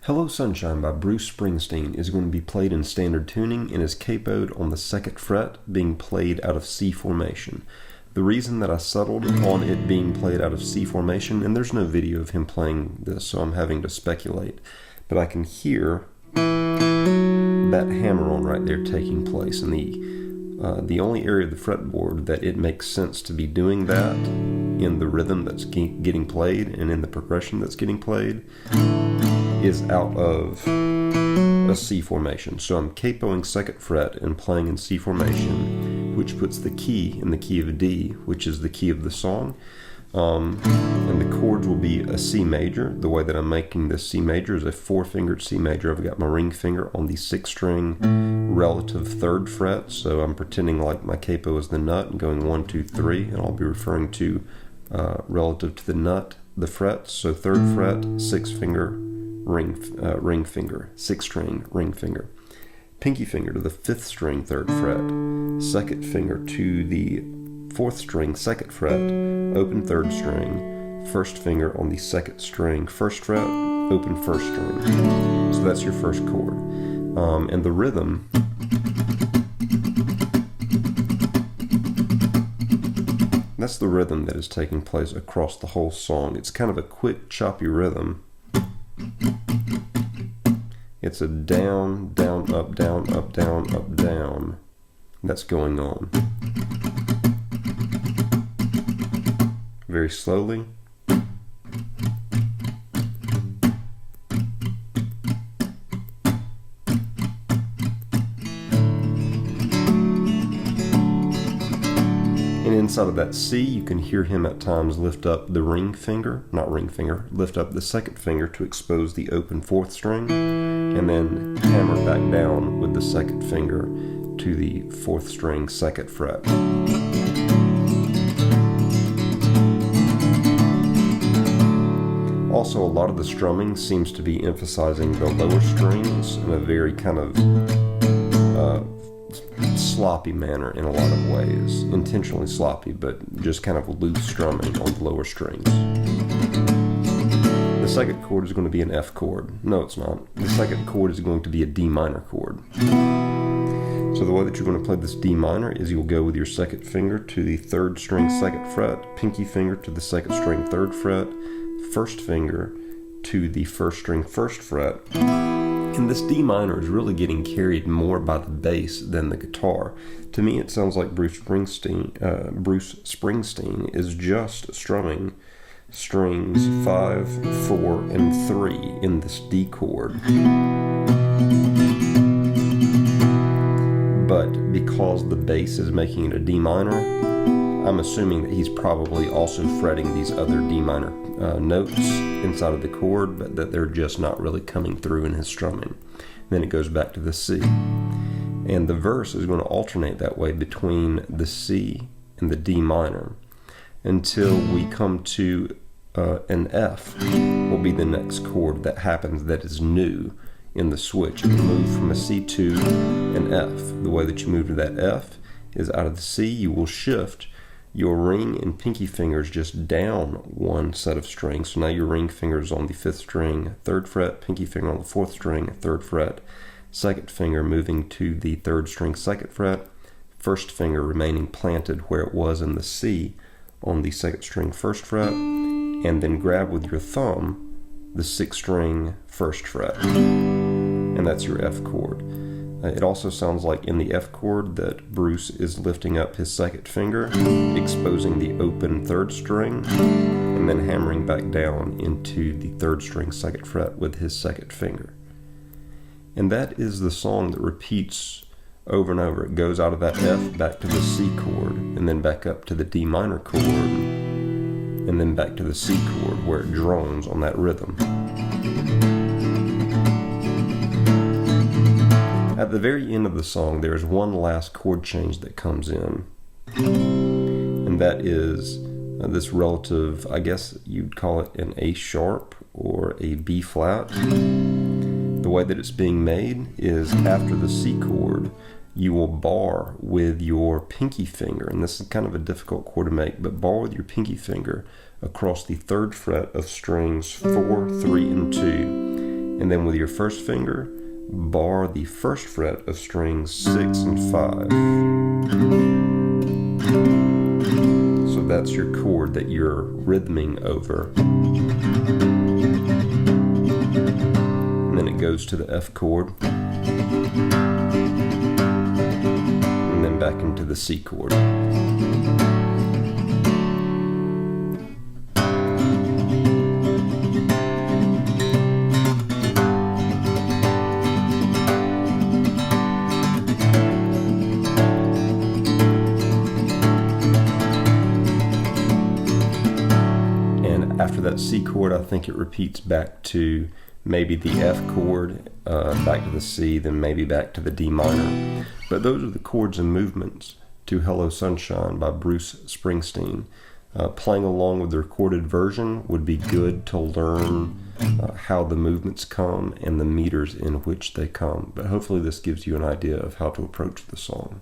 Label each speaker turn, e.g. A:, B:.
A: Hello Sunshine by Bruce Springsteen is going to be played in standard tuning and is capoed on the 2nd fret, being played out of C formation. The reason that I settled on it being played out of C formation, and there's no video of him playing this, so I'm having to speculate, but I can hear that hammer-on right there taking place, and the only area of the fretboard that it makes sense to be doing that in the rhythm that's getting played and in the progression that's getting played is out of a C formation. So I'm capoing 2nd fret and playing in C formation, which puts the key in the key of D, which is the key of the song. And the chords will be a C major. The way that I'm making this C major is a 4-fingered C major. I've got my ring finger on the 6th string relative 3rd fret, so I'm pretending like my capo is the nut and going 1, 2, 3, and I'll be referring to relative to the nut, the frets. So 3rd fret, 6th finger, ring finger, 6th string, ring finger. Pinky finger to the 5th string, 3rd fret. 2nd finger to the 4th string, 2nd fret, open 3rd string. 1st finger on the 2nd string, 1st fret, open 1st string. So that's your first chord. And the rhythm that's the rhythm that is taking place across the whole song. It's kind of a quick, choppy rhythm. It's a down, down, up, down, up, down, up, down that's going on. Very slowly. And inside of that C, you can hear him at times lift up the ring finger, lift up the 2nd finger to expose the open 4th string, and then hammer back down with the 2nd finger to the 4th string, 2nd fret. Also, a lot of the strumming seems to be emphasizing the lower strings in a very kind of sloppy manner in a lot of ways. Intentionally sloppy, but just kind of loose strumming on the lower strings. The 2nd chord is going to be an F chord. No, it's not. The 2nd chord is going to be a D minor chord. So the way that you're going to play this D minor is you'll go with your 2nd finger to the 3rd string, 2nd fret, pinky finger to the 2nd string, 3rd fret, 1st finger to the 1st string, 1st fret. And this D minor is really getting carried more by the bass than the guitar. To me, it sounds like Bruce Springsteen is just strumming strings 5, 4, and 3 in this D chord. But because the bass is making it a D minor, I'm assuming that he's probably also fretting these other D minor notes inside of the chord, but that they're just not really coming through in his strumming. Then it goes back to the C. And the verse is going to alternate that way between the C and the D minor until we come to an F will be the next chord that happens that is new in the switch. You move from a C to an F. The way that you move to that F is out of the C, you will shift your ring and pinky fingers just down one set of strings. So now your ring finger is on the 5th string, 3rd fret, pinky finger on the 4th string, 3rd fret, 2nd finger moving to the 3rd string, 2nd fret, first finger remaining planted where it was in the C on the second string first fret, and then grab with your thumb the sixth string first fret, and that's your F chord. It also sounds like in the F chord that Bruce is lifting up his second finger, exposing the open third string, and then hammering back down into the third string second fret with his second finger. And that is the song that repeats over and over. It goes out of that F back to the C chord, and then back up to the D minor chord, and then back to the C chord where it drones on that rhythm. At the very end of the song, there is one last chord change that comes in, and that is this relative, I guess you'd call it an A sharp or a B flat. The way that it's being made is after the C chord, you will bar with your pinky finger, and this is kind of a difficult chord to make, but bar with your pinky finger across the third fret of strings 4, 3, and 2, and then with your first finger, bar the first fret of strings 6 and 5. So that's your chord that you're rhythming over. And then it goes to the F chord, and then back into the C chord. After that C chord, I think it repeats back to maybe the F chord, back to the C, then maybe back to the D minor. But those are the chords and movements to Hello Sunshine by Bruce Springsteen. Playing along with the recorded version would be good to learn how the movements come and the meters in which they come. But hopefully this gives you an idea of how to approach the song.